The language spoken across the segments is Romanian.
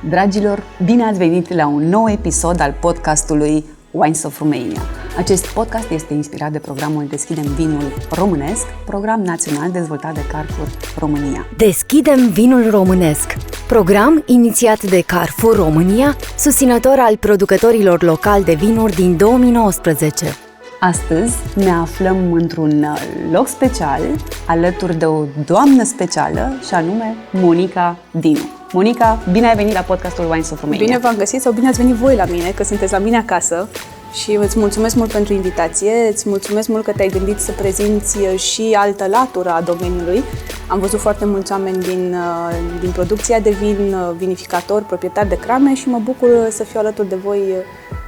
Dragilor, bine ați venit la un nou episod al podcastului Wines of Romania. Acest podcast este inspirat de programul Deschidem Vinul Românesc, program național dezvoltat de Carrefour România. Deschidem Vinul Românesc, program inițiat de Carrefour România, susținător al producătorilor locali de vinuri din 2019. Astăzi ne aflăm într-un loc special, alături de o doamnă specială, și anume Monica Dinu. Monica, bine ai venit la podcastul Wines of Romania. Bine v-am găsit sau bine ați venit voi la mine, că sunteți la mine acasă. Și îți mulțumesc mult pentru invitație, îți mulțumesc mult că te-ai gândit să prezinți și altă latură a domeniului. Am văzut foarte mulți oameni din producția de vin, vinificatori, proprietari de crame și mă bucur să fiu alături de voi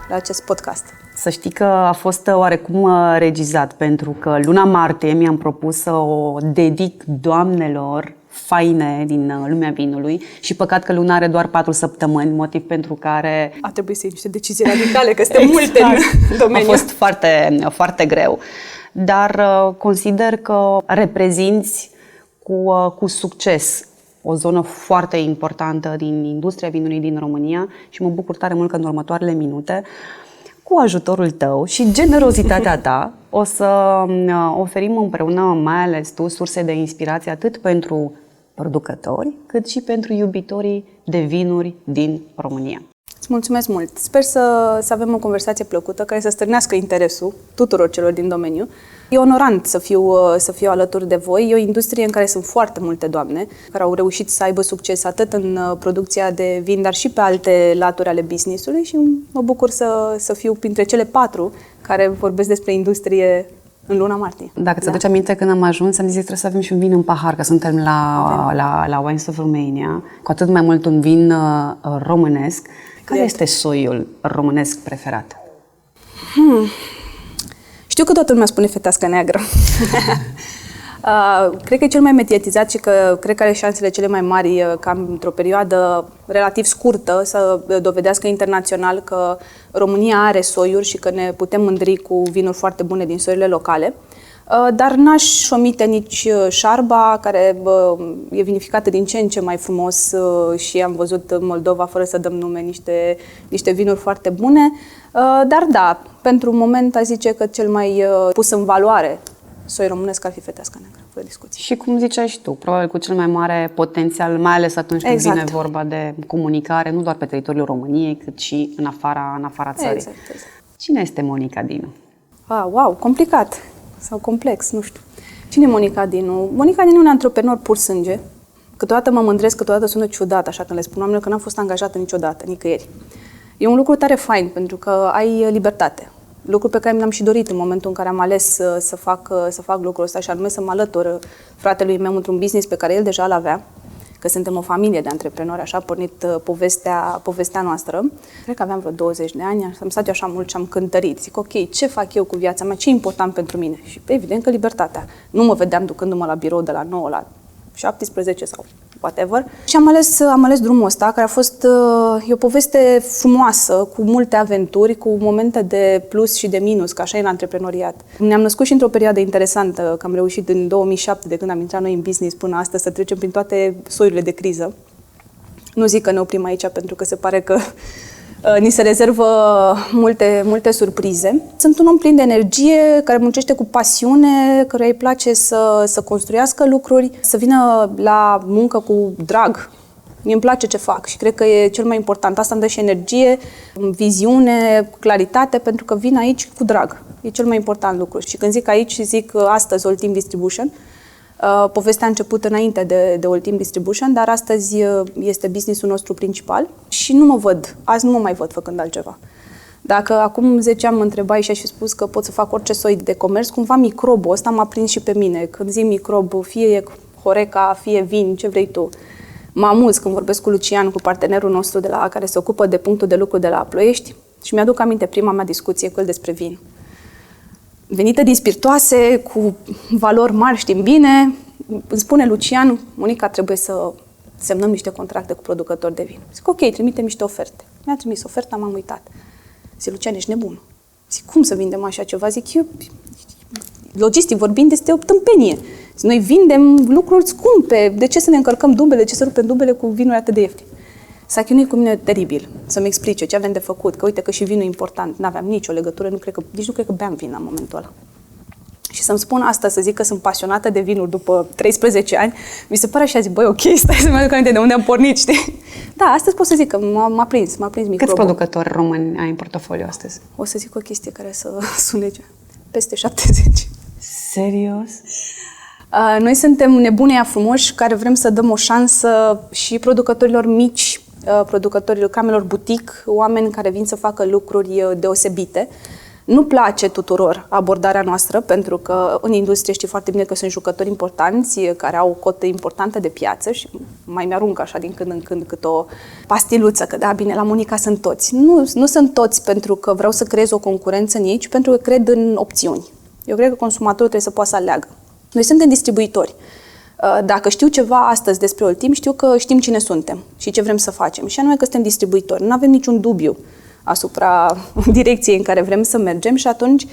la acest podcast. Să știi că a fost oarecum regizat, pentru că luna martie mi-am propus să o dedic doamnelor faine din lumea vinului și păcat că luna are doar 4 săptămâni, motiv pentru care A trebuit să iei niște decizii radicale, că suntem multe în domeniu. A fost foarte, foarte greu, dar consider că reprezinți cu succes o zonă foarte importantă din industria vinului din România și mă bucur tare mult că în următoarele minute, cu ajutorul tău și generozitatea ta, o să oferim împreună, mai ales tu, surse de inspirație atât pentru producători, cât și pentru iubitorii de vinuri din România. Îți mulțumesc mult! Sper să avem o conversație plăcută care să stârnească interesul tuturor celor din domeniu. E onorant să fiu alături de voi. E o industrie în care sunt foarte multe doamne care au reușit să aibă succes atât în producția de vin, dar și pe alte laturi ale business-ului și mă bucur să fiu printre cele 4 care vorbesc despre industrie în luna martie. Dacă ți-aduci aminte, când am ajuns, am zis că trebuie să avem și un vin în pahar, că suntem la Wines of Romania, cu atât mai mult un vin românesc. Care este soiul românesc preferat? Știu că toată lumea spune fetească neagră. Cred că e cel mai mediatizat și că cred că are șansele cele mai mari ca într-o perioadă relativ scurtă să dovedească internațional că România are soiuri și că ne putem mândri cu vinuri foarte bune din soiurile locale. Dar n-aș omite nici șarba, care e vinificată din ce în ce mai frumos și am văzut în Moldova, fără să dăm nume, niște vinuri foarte bune. Dar da, pentru un moment aș zice că cel mai pus în valoare soi românesc ar fi fetească neagră, fără discuții. Și cum ziceai și tu, probabil cu cel mai mare potențial, mai ales atunci când vine vorba de comunicare, nu doar pe teritoriul României, cât și în afara țării. Exact. Cine este Monica Dinu? Wow, complicat sau complex, nu știu. Cine e Monica Dinu? Monica Dinu e un antreprenor pur sânge. Câteodată mă mândresc, câteodată sună ciudat, așa când le spun oamenilor că n-am fost angajată niciodată, nicăieri. E un lucru tare fain, pentru că ai libertate. Lucru pe care mi l-am și dorit în momentul în care am ales să fac lucrul ăsta, și anume să mă alătur fratelui meu într-un business pe care el deja l-avea, că suntem o familie de antreprenori, așa a pornit povestea noastră. Cred că aveam vreo 20 de ani, am stat eu așa mult și am cântărit. Zic, ok, ce fac eu cu viața mea, ce e important pentru mine? Și evident că libertatea. Nu mă vedeam ducându-mă la birou de la 9 la 17 sau whatever. Și am ales drumul ăsta, care a fost e o poveste frumoasă, cu multe aventuri, cu momente de plus și de minus, că așa e în antreprenoriat. Ne-am născut și într-o perioadă interesantă, că am reușit în 2007, de când am intrat noi în business până astăzi, să trecem prin toate soiurile de criză. Nu zic că ne oprim aici, pentru că se pare că ni se rezervă multe surprize. Sunt un om plin de energie, care muncește cu pasiune, căruia îi place să construiască lucruri, să vină la muncă cu drag. Mie îmi place ce fac și cred că e cel mai important. Asta îmi dă și energie, viziune, claritate, pentru că vin aici cu drag. E cel mai important lucru. Și când zic aici, zic astăzi All Team Distribution. Povestea a început înainte de All Team Distribution, dar astăzi este business-ul nostru principal și azi nu mă mai văd făcând altceva. Dacă acum 10 ani mă întrebai și aș fi spus că pot să fac orice soi de comerț, cumva microbul ăsta m-a prins și pe mine. Când zic microb, fie e Horeca, fie vin, ce vrei tu. Mă amuz când vorbesc cu Lucian, cu partenerul nostru care se ocupă de punctul de lucru de la Ploiești, și mi-aduc aminte prima mea discuție cu el despre vin. Venită din spiritoase, cu valori mari, știm bine, îmi spune Lucian, Monica, trebuie să semnăm niște contracte cu producători de vin. Zic, ok, trimite niște oferte. Mi-a trimis oferta, m-am uitat. Zic, Lucian, ești nebun. Zic, cum să vindem așa ceva? Zic, eu, logistic vorbind, este o tâmpenie. Noi vindem lucruri scumpe. De ce să ne încărcăm dubele? De ce să rupem dubele cu vinuri atât de ieftine? S-a chinuit cu mine teribil să-mi explice ce avem de făcut, că uite că și vinul e important. N-aveam nicio legătură, nici nu cred că beam vin la momentul ăla. Și să-mi spun asta, să zic că sunt pasionată de vinuri după 13 ani, mi se pare așa, zic, băi, ok, stai să-mi aduc aminte de unde am pornit, știi? Da, astăzi pot să zic că m-a prins microbul. Câți producători români ai în portofoliu astăzi? O să zic o chestie care să sune peste 70. Serios? Noi suntem nebunii frumoși care vrem să dăm o șansă și producătorilor mici, producătorilor cramelor butic, oameni care vin să facă lucruri deosebite. Nu place tuturor abordarea noastră, pentru că în industrie știi foarte bine că sunt jucători importanți, care au o cotă importantă de piață și mai mi-arunc așa din când în când cât o pastiluță, că da, bine, la Monica sunt toți. Nu sunt toți pentru că vreau să creez o concurență în ei, ci pentru că cred în opțiuni. Eu cred că consumatorul trebuie să poată să aleagă. Noi suntem distribuitori. Dacă știu ceva astăzi despre Old Team, știu că știm cine suntem și ce vrem să facem. Și anume că suntem distribuitori. Nu avem niciun dubiu asupra direcției în care vrem să mergem și atunci,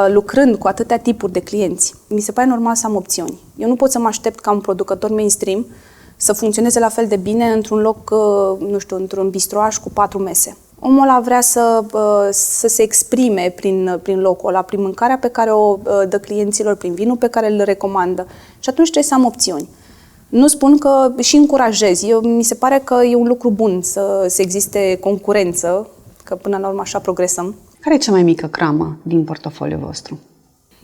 lucrând cu atâtea tipuri de clienți, mi se pare normal să am opțiuni. Eu nu pot să mă aștept ca un producător mainstream să funcționeze la fel de bine într-un loc, nu știu, într-un bistroaș cu 4 mese. Omul ăla vrea să se exprime prin locul ăla, prin mâncarea pe care o dă clienților, prin vinul pe care îl recomandă. Și atunci trebuie să am opțiuni. Nu spun că și încurajez. Mi se pare că e un lucru bun să existe concurență, că până la urmă așa progresăm. Care e cea mai mică cramă din portofoliul vostru?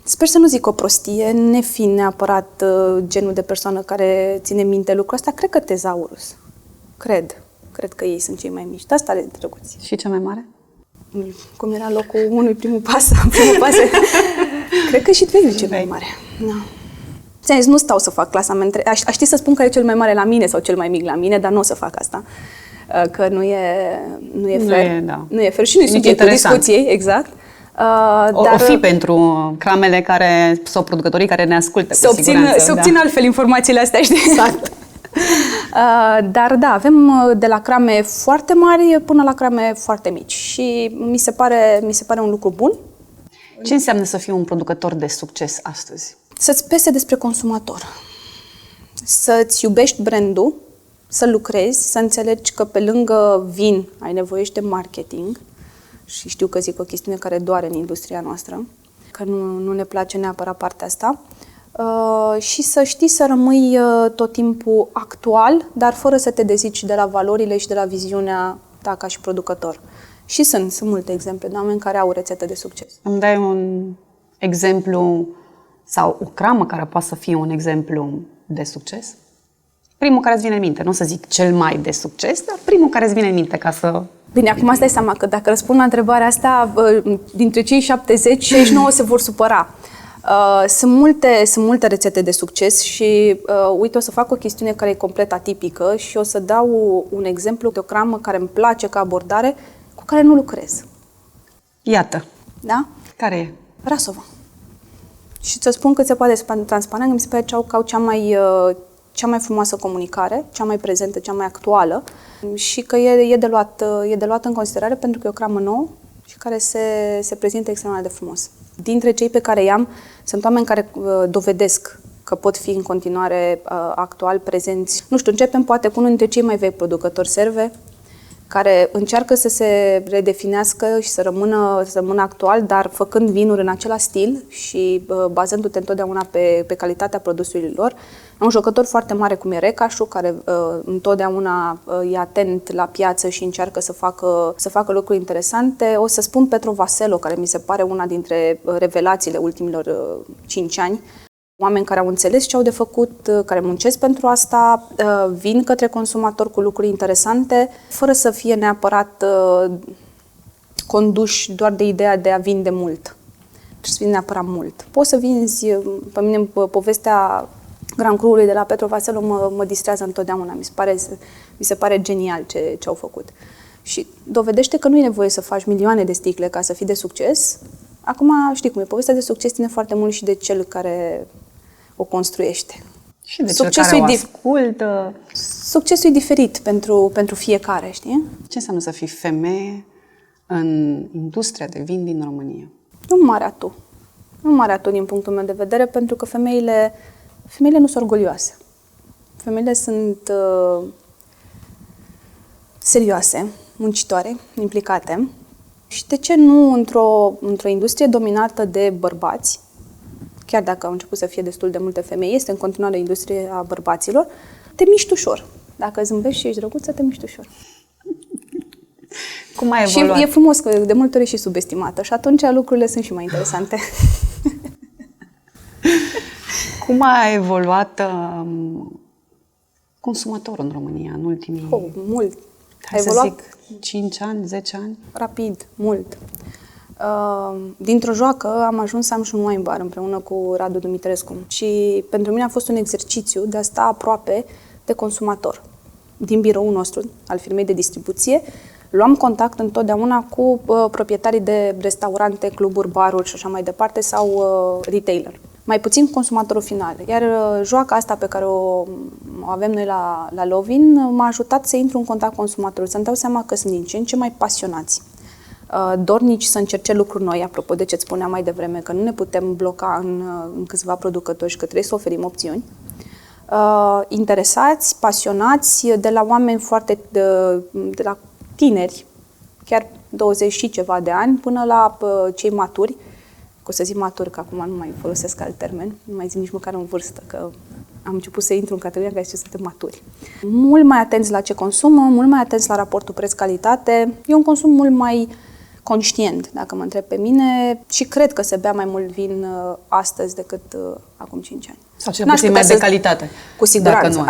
Sper să nu zic o prostie, nefiind neapărat genul de persoană care ține minte lucrul ăsta. Cred că Tezaurus. Cred că ei sunt cei mai mici. Asta le drăguți. Și cea mai mare? Cum era locul unui, primul pas. Cred că și tu e cel mai mare. Da. Ți-am zis, nu stau să fac clasament. Aș ști să spun care e cel mai mare la mine sau cel mai mic la mine, dar nu o să fac asta. Că nu e fair. Nu e fair și nu e subiectul discuției, exact. Dar o fi pentru cramele sau producătorii care ne ascultă, să obțin altfel informațiile astea, știi? Exact. Dar da, avem de la crame foarte mari până la crame foarte mici și mi se pare un lucru bun. Ce înseamnă să fii un producător de succes astăzi? Să-ți pese despre consumator, să-ți iubești brandul, să lucrezi, să înțelegi că pe lângă vin ai nevoie și de marketing. Și știu că zic o chestiune care doare în industria noastră, că nu ne place neapărat partea asta. Și să știi să rămâi tot timpul actual, dar fără să te dezici de la valorile și de la viziunea ta ca și producător. Și sunt multe exemple de oameni care au rețete de succes. Îmi dai un exemplu sau o cramă care poate să fie un exemplu de succes? Primul care îți vine în minte, nu o să zic cel mai de succes, dar primul care îți vine în minte ca să... Bine, acum îți dai seama că dacă răspund la întrebarea asta, dintre cei 70, 69 se vor supăra. Sunt multe rețete de succes și uite, o să fac o chestiune care e complet atipică și o să dau un exemplu de o cramă care îmi place ca abordare, cu care nu lucrez. Iată. Da? Care e? Rasova. Și ți-o spun cât se poate transparent, mi se pare că au cea mai frumoasă comunicare, cea mai prezentă, cea mai actuală și că e de luat în considerare pentru că e o cramă nouă și care se prezintă extrem de frumos. Dintre cei pe care i-am, sunt oameni care dovedesc că pot fi în continuare actual prezenți. Nu știu, începem poate cu unul dintre cei mai vechi producători serve, care încearcă să se redefinească și să rămână actual, dar făcând vinuri în același stil și bazându-te întotdeauna pe calitatea produsului lor. Un jucător foarte mare cum e Recașu, care întotdeauna e atent la piață și încearcă să facă lucruri interesante. O să spun Petro Vaselo, care mi se pare una dintre revelațiile ultimilor 5 ani. Oameni care au înțeles ce au de făcut, care muncesc pentru asta, vin către consumator cu lucruri interesante, fără să fie neapărat conduși doar de ideea de a vinde mult. Trebuie să vinde neapărat mult. Poți să vinzi, pe mine povestea Grand Cru-ului de la Petro Vaselo mă distrează întotdeauna. Mi se pare genial ce au făcut. Și dovedește că nu e nevoie să faci milioane de sticle ca să fii de succes. Acum știi cum e, povestea de succes ține foarte mult și de cel care o construiește. Și de cel care o ascultă. Succesul e diferit pentru fiecare, știi? Ce înseamnă să fii femeie în industria de vin din România? Un mare atu. Un mare atu din punctul meu de vedere, pentru că femeile nu sunt orgolioase. Femeile sunt serioase, muncitoare, implicate. Și de ce nu într-o industrie dominată de bărbați, chiar dacă au început să fie destul de multe femei, este în continuare industrie a bărbaților, te miști ușor. Dacă zâmbești și ești drăguță, te miști ușor. Cum ai evoluat? Și e frumos că de multe ori e și subestimată și atunci lucrurile sunt și mai interesante. Cum a evoluat consumatorul în România în ultimii... Mult. Hai să zic 5 ani, 10 ani? Rapid, mult. Dintr-o joacă am ajuns să am și un wine bar împreună cu Radu Dumitrescu și pentru mine a fost un exercițiu de a sta aproape de consumator. Din biroul nostru, al firmei de distribuție, luam contact întotdeauna cu proprietarii de restaurante, cluburi, baruri și așa mai departe sau retailer. Mai puțin cu consumatorul final. Iar joaca asta pe care o avem noi la Lovin m-a ajutat să intru în contact cu consumatorul, să-mi dau seama că sunt din ce în ce mai pasionați, dornici să încerce lucruri noi, apropo de ce-ți spuneam mai devreme, că nu ne putem bloca în câțiva producători și că trebuie să oferim opțiuni. Interesați, pasionați, de la oameni foarte, de la tineri, chiar 20 și ceva de ani, până la cei maturi, o să zic maturi, că acum nu mai folosesc alt termen, nu mai zic nici măcar în vârstă, că am început să intru în categoria în care suntem maturi. Mult mai atenți la ce consumă, mult mai atenți la raportul preț-calitate. E un consum mult mai conștient, dacă mă întreb pe mine, și cred că se bea mai mult vin astăzi decât acum 5 ani. Sau cel puțin mai de calitate. Cu siguranță.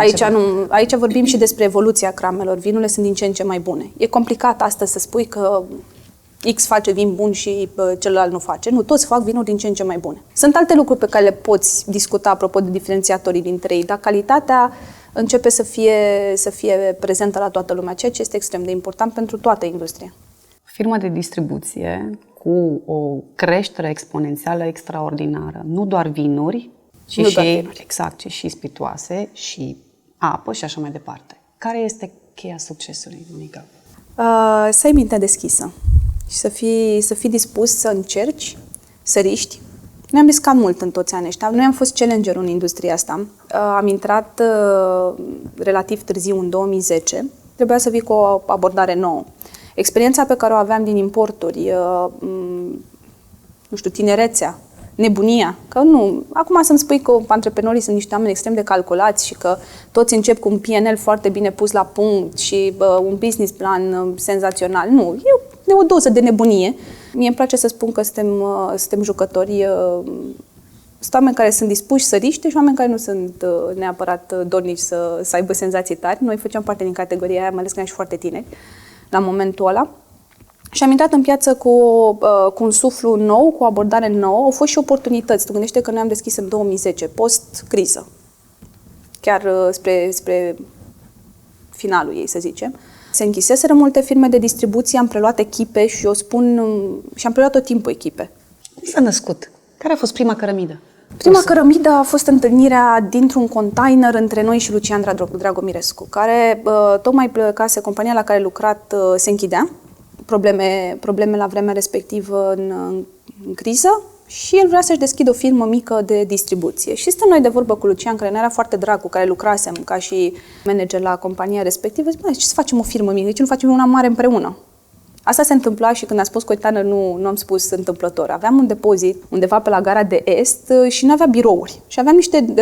Aici vorbim și despre evoluția cramelor. Vinurile sunt din ce în ce mai bune. E complicat astăzi să spui că X face vin bun și celălalt nu face. Nu, toți fac vinuri din ce în ce mai bune. Sunt alte lucruri pe care le poți discuta apropo de diferențiatorii dintre ei, dar calitatea începe să fie prezentă la toată lumea, ceea ce este extrem de important pentru toată industria. Firmă de distribuție cu o creștere exponențială extraordinară. Nu doar vinuri, ci și spiritoase, și apă și așa mai departe. Care este cheia succesului, Monica? Să ai mintea deschisă și să fii dispus să încerci, să riști. Noi am riscat mult în toți anii ăștia. Noi am fost challenger în industria asta. Am intrat relativ târziu, în 2010. Trebuia să vii cu o abordare nouă. Experiența pe care o aveam din importuri, tinerețea, nebunia, că nu, acum să-mi spui că antreprenorii sunt niște oameni extrem de calculați și că toți încep cu un PNL foarte bine pus la punct și un business plan senzațional. Nu, e o doză de nebunie. Mie îmi place să spun că suntem jucători, sunt oameni care sunt dispuși să riște și oameni care nu sunt neapărat dornici să aibă senzații tari. Noi făceam parte din categoria aia, mai ales că eram și foarte tineri la momentul ăla. Și am intrat în piață cu un suflu nou, cu o abordare nouă. Au fost și oportunități. Tu gândește că noi am deschis în 2010, post-criză, chiar spre finalul ei, să zicem. Se închiseseră multe firme de distribuție, am preluat echipe și și am preluat tot timpul echipe. Cum s-a născut? Care a fost prima cărămidă? Prima cărămidă a fost întâlnirea dintr-un container între noi și Lucian Dragomirescu, care tocmai plecase, compania la care a lucrat se închidea, probleme la vremea respectivă în criză, și el vrea să-și deschidă o firmă mică de distribuție. Și stăm noi de vorbă cu Lucian, care ne era foarte drag, cu care lucrasem ca și manager la compania respectivă. Zic, ce să facem o firmă mică? De ce nu facem una mare împreună? Asta se întâmpla și când a spus container, nu am spus întâmplător. Aveam un depozit undeva pe la gara de Est și nu avea birouri. Și aveam niște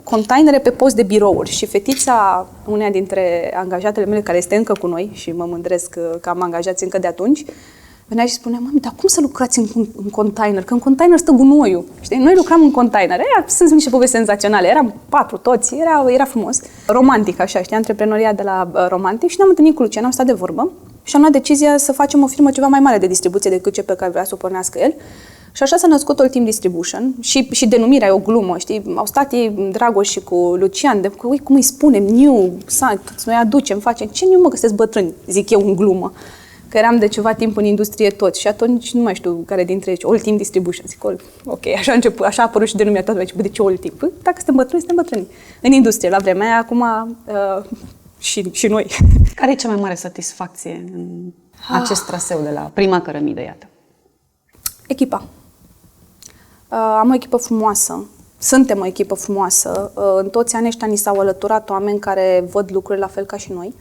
containere pe post de birouri. Și fetița, uneia dintre angajatele mele, care este încă cu noi și mă mândresc că am angajați încă de atunci, venea și spunea, mami, dar cum să lucrați în container? Că în container stă gunoiul. Știi? Noi lucram în container. Sunt niște povesti senzaționale. Eram 4 toți, era frumos. Romantic, așa, știi, antreprenoria de la Romantic. Și ne-am întâlnit cu Lucian, am stat de vorbă și am luat decizia să facem o firmă ceva mai mare de distribuție decât ce pe care vrea să o pornească el. Și așa s-a născut All Team Distribution și denumirea e o glumă, știi? Au stat ei, Dragoș și cu Lucian, cum îi spunem, new, noi aducem, facem. Ce new, mă, că sunteți bătrâni, zic eu în glumă. Că eram de ceva timp în industrie toți și atunci nu mai știu care dintre ei, All Team Distribution. Zic, ok, așa a început, așa a apărut și denumirea toată. De ce All Team? Păi, dacă suntem bătrâni. În industrie, la vremea aia, acum și noi. Care e cea mai mare satisfacție în acest traseu de la prima cărămidă, iată? Echipa. Am o echipă frumoasă. Suntem o echipă frumoasă. În toți anii ăștia ni s-au alăturat oameni care văd lucrurile la fel ca și noi,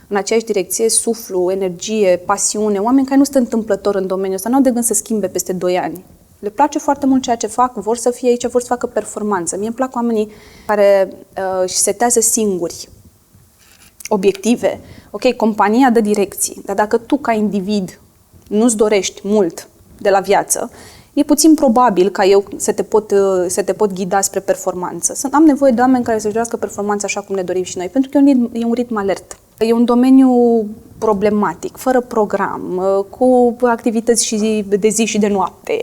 în aceeași direcție, suflu, energie, pasiune, oameni care nu sunt întâmplător în domeniul ăsta, n-au de gând să schimbe peste 2 ani. Le place foarte mult ceea ce fac, vor să fie aici, vor să facă performanță. Mie îmi plac oamenii care își setează singuri obiective. Ok, compania dă direcții, dar dacă tu ca individ nu-ți dorești mult de la viață, e puțin probabil ca eu să te pot ghida spre performanță. Am nevoie de oameni care să-și dorească performanța așa cum ne dorim și noi, pentru că e un ritm alert. E un domeniu problematic, fără program, cu activități și de zi și de noapte,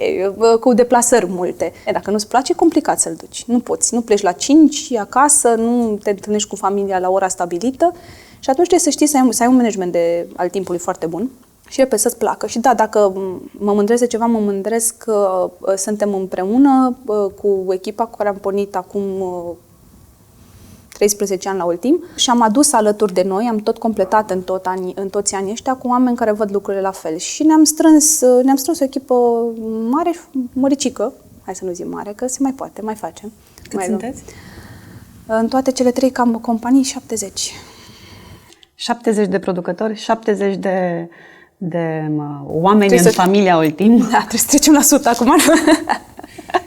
cu deplasări multe. Dacă nu-ți place, e complicat să-l duci. Nu poți, nu pleci la 5 acasă, nu te întâlnești cu familia la ora stabilită și atunci trebuie să știi să ai un management al timpului foarte bun și repede să-ți placă. Și da, dacă mă mândresc de ceva, mă mândresc că suntem împreună cu echipa cu care am pornit acum 13 ani la Ultim și am adus alături de noi, am tot completat în toți anii ăștia cu oameni care văd lucrurile la fel. Și ne-am strâns o echipă mare, măricică, hai să nu zic mare, că se mai poate, mai facem. Cât sunteți? În toate cele 3 companii, 70. 70 de producători, 70 de oameni în familia Ultim. Da, trebuie să trecem la 100 acum.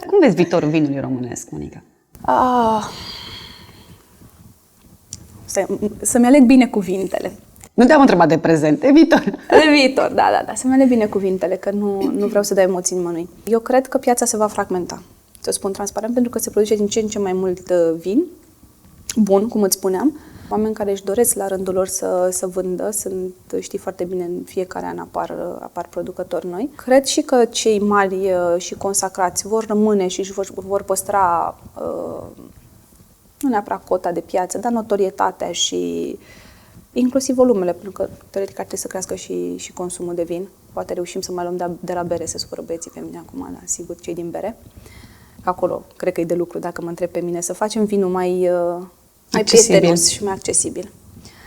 Cum vezi viitorul vinului românesc, Monica? Să-mi aleg bine cuvintele. Nu te-am întrebat de prezent, de viitor. De viitor, da. Să-mi aleg bine cuvintele, că nu vreau să dau emoții nimănui. Eu cred că piața se va fragmenta. Să spun transparent, pentru că se produce din ce în ce mai mult vin bun, cum îți spuneam. Oameni care își doresc la rândul lor să vândă, știi foarte bine, în fiecare an apar producători noi. Cred și că cei mari și consacrați vor rămâne și își vor păstra nu neapărat cota de piață, dar notorietatea și inclusiv volumele, pentru că teoretic ar trebui să crească și consumul de vin. Poate reușim să mai luăm de la bere, se supără băieții pe mine acum, dar sigur cei din bere. Acolo cred că e de lucru, dacă mă întreb pe mine, să facem vinul mai prietenos și mai accesibil.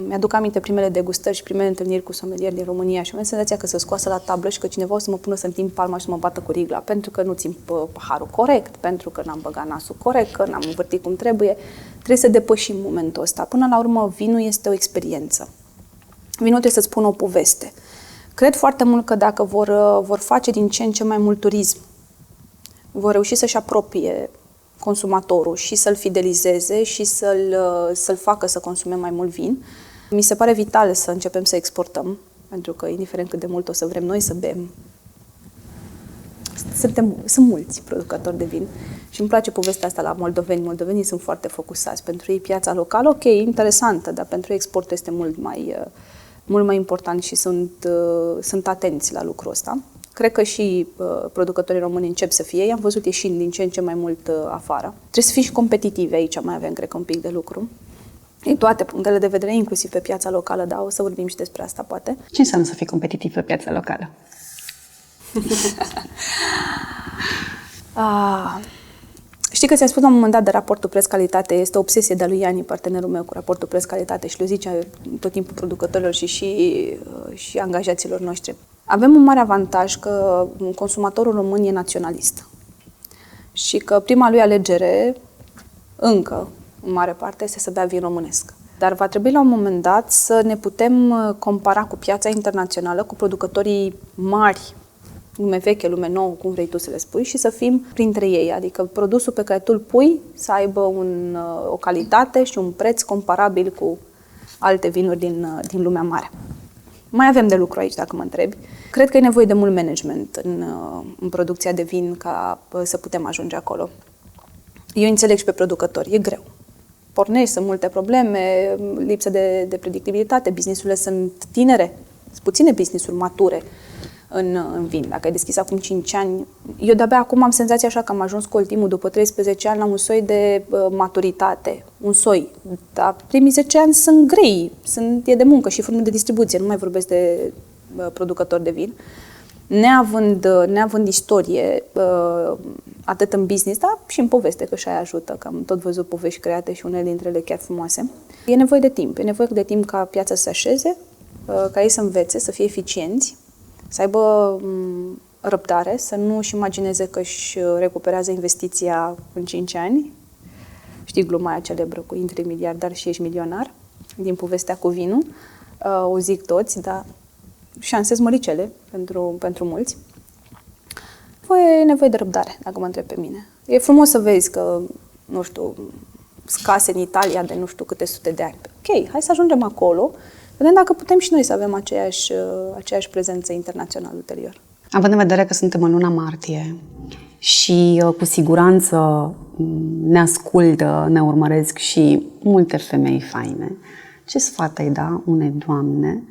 Mi-aduc aminte primele degustări și primele întâlniri cu sommelieri din România și am senzația că se scoasă la tablă și că cineva o să mă pună să întind palma și să mă bată cu rigla, pentru că nu țin paharul corect, pentru că n-am băgat nasul corect, că n-am învârtit cum trebuie. Trebuie să depășim momentul ăsta. Până la urmă, vinul este o experiență. Vinul trebuie să-ți spună o poveste. Cred foarte mult că dacă vor face din ce în ce mai mult turism, vor reuși să-și apropie consumatorul și să-l fidelizeze și să-l facă să consume mai mult vin. Mi se pare vital să începem să exportăm, pentru că, indiferent cât de mult o să vrem noi să bem, sunt mulți producători de vin și îmi place povestea asta la moldoveni. Moldovenii sunt foarte focusați. Pentru ei piața locală, ok, interesantă, dar pentru ei exportul este mult mai important și sunt atenți la lucrul ăsta. Cred că și producătorii români încep să fie. I-am văzut ieșind din ce în ce mai mult afară. Trebuie să fii și competitivi aici, mai avem, cred că, un pic de lucru. Din toate punctele de vedere, inclusiv pe piața locală, da, o să vorbim și despre asta, poate. Ce înseamnă să fii competitiv pe piața locală? Știi că ți-am spus la un moment dat de raportul preț-calitate, este o obsesie de-a lui Iani, partenerul meu, cu raportul preț-calitate și le zice tot timpul producătorilor și angajaților noștri. Avem un mare avantaj că consumatorul român e naționalist și că prima lui alegere, încă, în mare parte, este să bea vin românesc. Dar va trebui la un moment dat să ne putem compara cu piața internațională, cu producătorii mari, lume veche, lume nouă, cum vrei tu să le spui, și să fim printre ei. Adică produsul pe care tu îl pui să aibă o calitate și un preț comparabil cu alte vinuri din lumea mare. Mai avem de lucru aici, dacă mă întrebi. Cred că e nevoie de mult management în producția de vin ca să putem ajunge acolo. Eu înțeleg și pe producători, e greu. Pornești, sunt multe probleme, lipsă de predictibilitate, business-urile sunt tinere, sunt puține business-uri mature în vin. Dacă ai deschis acum 5 ani, eu de-abia acum am senzația așa că am ajuns cu Ultimul după 13 ani la un soi de maturitate, un soi. Dar primii 10 ani sunt grei, e de muncă și formă de distribuție, nu mai vorbesc de producători de vin. Neavând istorie, atât în business, dar și în poveste, că și aia ajută, că am tot văzut povești create și unele dintre ele chiar frumoase. E nevoie de timp ca piața să se așeze, ca ei să învețe, să fie eficienți, să aibă răbdare, să nu își imagineze că își recuperează investiția în 5 ani. Știi gluma aia celebră cu intri miliardar și ești milionar, din povestea cu vinul. o zic toți, dar șanse măricele pentru mulți. E nevoie de răbdare, dacă mă întreb pe mine. E frumos să vezi că, nu știu, scase în Italia de nu știu câte sute de ani. Ok, hai să ajungem acolo, vedem dacă putem și noi să avem aceeași prezență internațională ulterior. Având în vedere că suntem în luna martie și cu siguranță ne ascultă, ne urmăresc și multe femei faine, ce sfat ai da unei doamne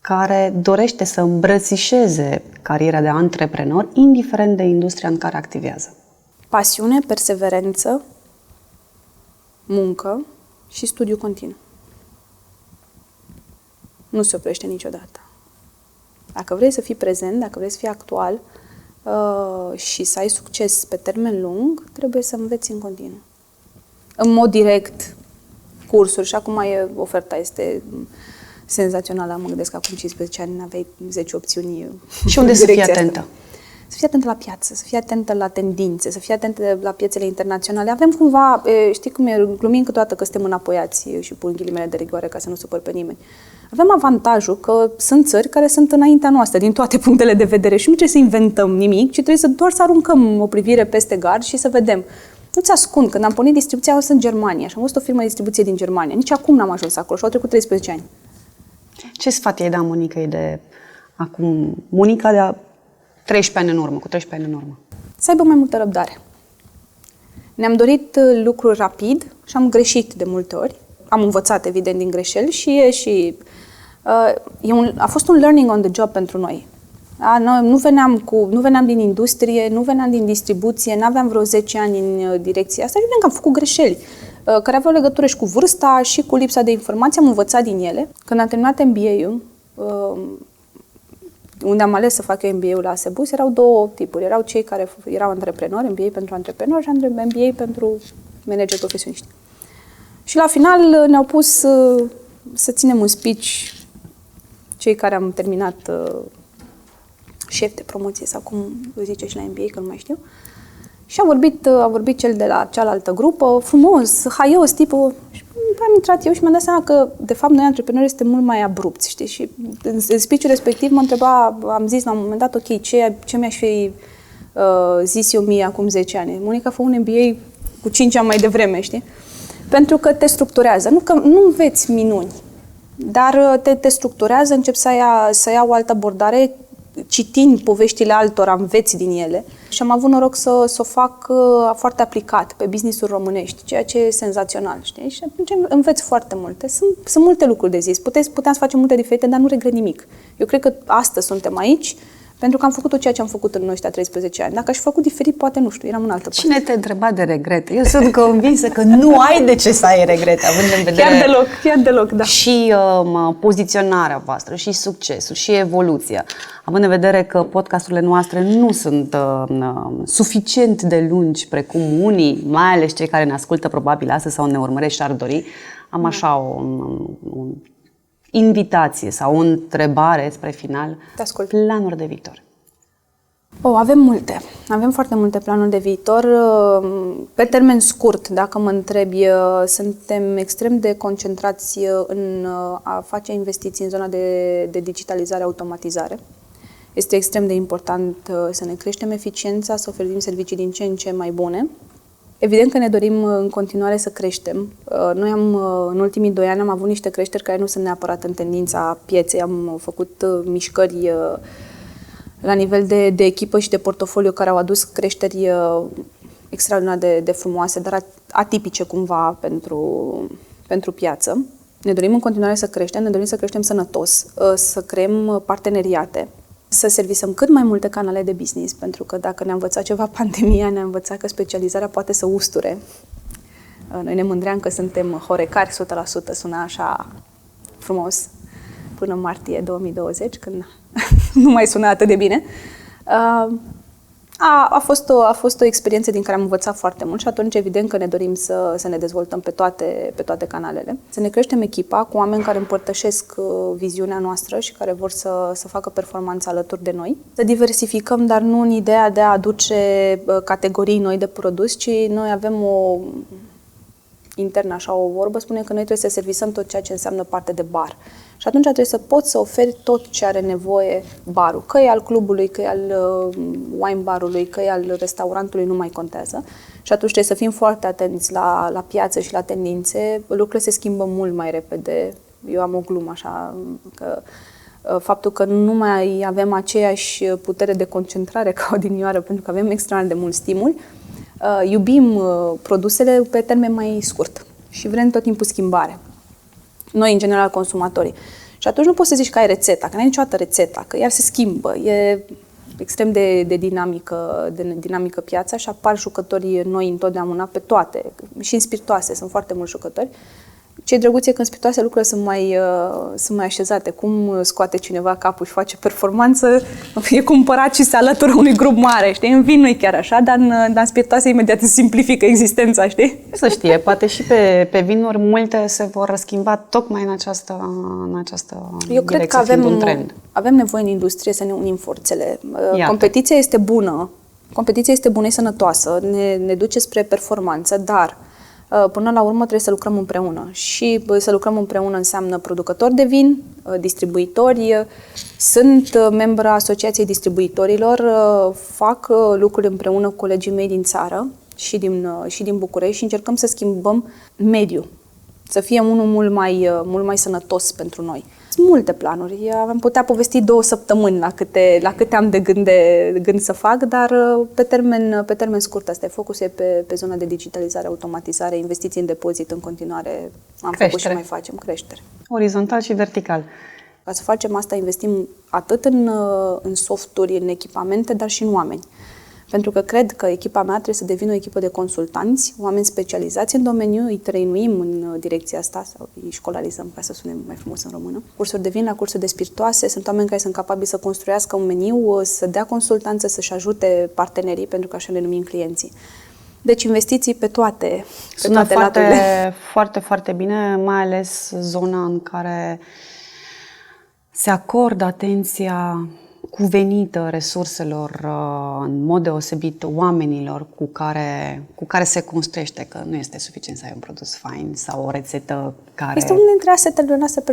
care dorește să îmbrățișeze cariera de antreprenor, indiferent de industria în care activează? Pasiune, perseverență, muncă și studiu continuu. Nu se oprește niciodată. Dacă vrei să fii prezent, dacă vrei să fii actual și să ai succes pe termen lung, trebuie să înveți în continuu. În mod direct, cursuri, și acum oferta este senzațională. Mă gândesc că acum 15 ani aveai 10 opțiuni. Și unde să fii atentă? Asta. Să fii atentă la piață, să fii atentă la tendințe, să fii atentă la piețele internaționale. Avem cumva, știi cum e, glumim câteodată că suntem înapoiați și pun ghilimele de rigoare ca să nu supăr pe nimeni. Avem avantajul că sunt țări care sunt înaintea noastră din toate punctele de vedere și nu trebuie să inventăm nimic, ci trebuie doar să aruncăm o privire peste gard și să vedem. Nu-ți ascund, când am pornit distribuția, am fost în Germania și am văzut o firmă de distribuție din Germania. Nici acum n-am ajuns acolo și au trecut 13 ani. Ce sfat i-ai da Monicăi de acum? Monica de 13 ani în urmă, cu 13 ani în urmă. Să aibă mai multă răbdare. Ne-am dorit lucruri rapid și am greșit de multe ori. Am învățat, evident, din greșeli a fost un learning on the job pentru noi. Noi nu veneam din industrie, nu veneam din distribuție, n-aveam vreo 10 ani în direcția asta și vedem că am făcut greșeli care aveau legătură și cu vârsta și cu lipsa de informație. Am învățat din ele. Când am terminat MBA-ul, unde am ales să fac eu MBA-ul la Asebus, erau două tipuri. Erau cei care erau antreprenori, MBA pentru antreprenori și MBA pentru manageri profesioniști. Și la final ne-au pus să ținem un speech cei care am terminat șef de promoție sau cum zice și la MBA, că nu mai știu. Și a vorbit cel de la cealaltă grupă, frumos, haios, tipul. Și am intrat eu și mi-am dat seama că, de fapt, noi antreprenori suntem mult mai abrupți, știi? Și în speech-ul respectiv mă întreba, am zis la un moment dat, ok, ce mi-aș fi zis eu mie acum 10 ani? Monica fă un MBA cu 5 ani mai devreme, știi? Pentru că te structurează. Nu că nu înveți minuni, dar te structurează, începi să ia o altă abordare, citind poveștile altora, înveți din ele. Și am avut noroc să o fac foarte aplicat pe business-uri românești, ceea ce e senzațional, știi? Și atunci înveți foarte multe. Sunt multe lucruri de zis. Puteam să facem multe diferite, dar nu regret nimic. Eu cred că astăzi suntem aici pentru că am făcut tot ceea ce am făcut în ăștia 13 ani. Dacă aș fi făcut diferit, poate, nu știu, eram în altă parte. Cine te întreba de regrete? Eu sunt convinsă că nu ai de ce să ai regrete, având în vedere... Chiar deloc, da. Și poziționarea voastră, și succesul, și evoluția. Având în vedere că podcasturile noastre nu sunt suficient de lungi, precum unii, mai ales cei care ne ascultă probabil astăzi sau ne urmăresc și ar dori, am așa o invitație sau o întrebare spre final. Te ascult. Planuri de viitor. Avem multe. Avem foarte multe planuri de viitor. Pe termen scurt, dacă mă întrebi, suntem extrem de concentrați în a face investiții în zona de digitalizare, automatizare. Este extrem de important să ne creștem eficiența, să oferim servicii din ce în ce mai bune. Evident că ne dorim în continuare să creștem. Noi în ultimii 2 ani am avut niște creșteri care nu sunt neapărat în tendința pieței. Am făcut mișcări la nivel de echipă și de portofoliu care au adus creșteri extraordinar de frumoase, dar atipice cumva pentru piață. Ne dorim în continuare să creștem, ne dorim să creștem sănătos, să creăm parteneriate, să servisăm cât mai multe canale de business, pentru că dacă ne-a învățat ceva pandemia, ne-a învățat că specializarea poate să usture. Noi ne mândream că suntem horecari 100%, suna așa frumos, până în martie 2020, când nu mai suna atât de bine. A fost o experiență din care am învățat foarte mult și atunci evident că ne dorim să ne dezvoltăm pe toate canalele. Să ne creștem echipa cu oameni care împărtășesc viziunea noastră și care vor să facă performanță alături de noi. Să diversificăm, dar nu în ideea de a aduce categorii noi de produs, ci noi avem intern așa o vorbă, spune că noi trebuie să servisăm tot ceea ce înseamnă parte de bar. Și atunci trebuie să poți să oferi tot ce are nevoie barul. Că e al clubului, că e al wine barului, că e al restaurantului, nu mai contează. Și atunci trebuie să fim foarte atenți la piață și la tendințe. Lucrurile se schimbă mult mai repede. Eu am o glumă așa, că faptul că nu mai avem aceeași putere de concentrare ca odinioară, pentru că avem extraordinar de mult stimul, iubim produsele pe termen mai scurt și vrem tot timpul schimbare. Noi, în general, consumatorii. Și atunci nu poți să zici că ai rețeta, că n-ai niciodată rețeta, că iar se schimbă. E extrem de dinamică piața și apar jucătorii noi întotdeauna pe toate. Și în spiritoase sunt foarte mulți jucători. Ce-i drăguț e că în spiritoase lucrurile sunt mai așezate. Cum scoate cineva capul și face performanță, e cumpărat și se alătură unui grup mare, știi? În vin nu e chiar așa, dar în spiritoase imediat se simplifică existența, știi? Să știe, poate și pe vinuri multe se vor schimba tocmai în această Eu cred că avem nevoie în industrie să ne unim forțele. Iată. Competiția este bună, e sănătoasă, ne duce spre performanță, dar până la urmă trebuie să lucrăm împreună. Și să lucrăm împreună înseamnă producători de vin, distribuitori. Sunt membră Asociației Distribuitorilor, fac lucruri împreună cu colegii mei din țară și din București și încercăm să schimbăm mediul, să fie unul mult mai sănătos pentru noi. Sunt multe planuri. Am putea povesti 2 săptămâni la câte am de gând să fac, dar pe termen scurt asta e. Focusul e pe zona de digitalizare, automatizare, investiții în depozit în continuare. Făcut și mai facem creștere. Orizontal și vertical. Ca să facem asta investim atât în softuri, în echipamente, dar și în oameni. Pentru că cred că echipa mea trebuie să devină o echipă de consultanți, oameni specializați în domeniu, îi trainuim în direcția asta sau îi școlarizăm, ca să sune mai frumos în română. Cursuri de vin la cursuri de spiritoase, sunt oameni care sunt capabili să construiască un meniu, să dea consultanță, să-și ajute partenerii, pentru că așa le numim clienții. Deci investiții pe toate laturile. Foarte, foarte bine, mai ales zona în care se acordă atenția cuvenită resurselor, în mod deosebit oamenilor cu care se construiește, că nu este suficient să ai un produs fain sau o rețetă care... Este unul dintre asetele noastre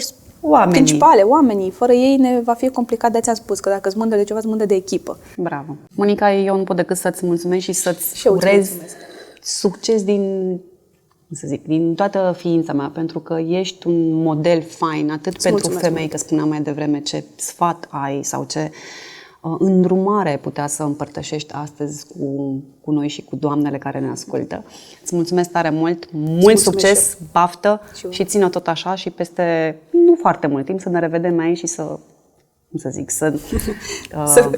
principale, oamenii. Fără ei ne va fi complicat, de-aia ți-am spus că dacă îți mândă de ceva, îți mândă de echipă. Bravo! Monica, eu nu pot decât să-ți mulțumesc și să-ți urez succes din toată ființa mea, pentru că ești un model fain, atât pentru femei, că spuneam mai devreme ce sfat ai sau ce îndrumare ai putea să împărtășești astăzi cu noi și cu doamnele care ne ascultă. Îți mulțumesc tare mult, mult succes, baftă și ține-o tot așa și peste nu foarte mult timp să ne revedem aici și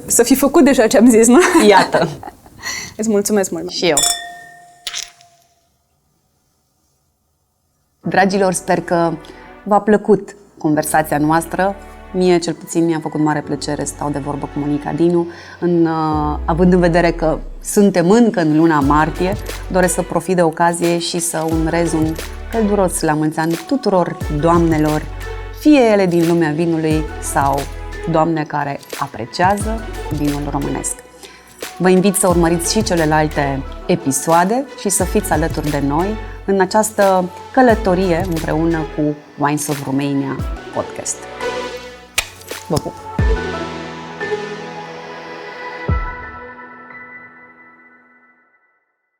să fi făcut deja ce am zis, nu? Iată! Îți mulțumesc mult! Și eu! Dragilor, sper că v-a plăcut conversația noastră. Mie, cel puțin, mi-a făcut mare plăcere să stau de vorbă cu Monica Dinu. Având în vedere că suntem încă în luna martie, doresc să profit de ocazie și să urez un călduros la mulți ani tuturor doamnelor, fie ele din lumea vinului sau doamne care apreciază vinul românesc. Vă invit să urmăriți și celelalte episoade și să fiți alături de noi în această călătorie împreună cu Wines of Romania podcast. Vă pup!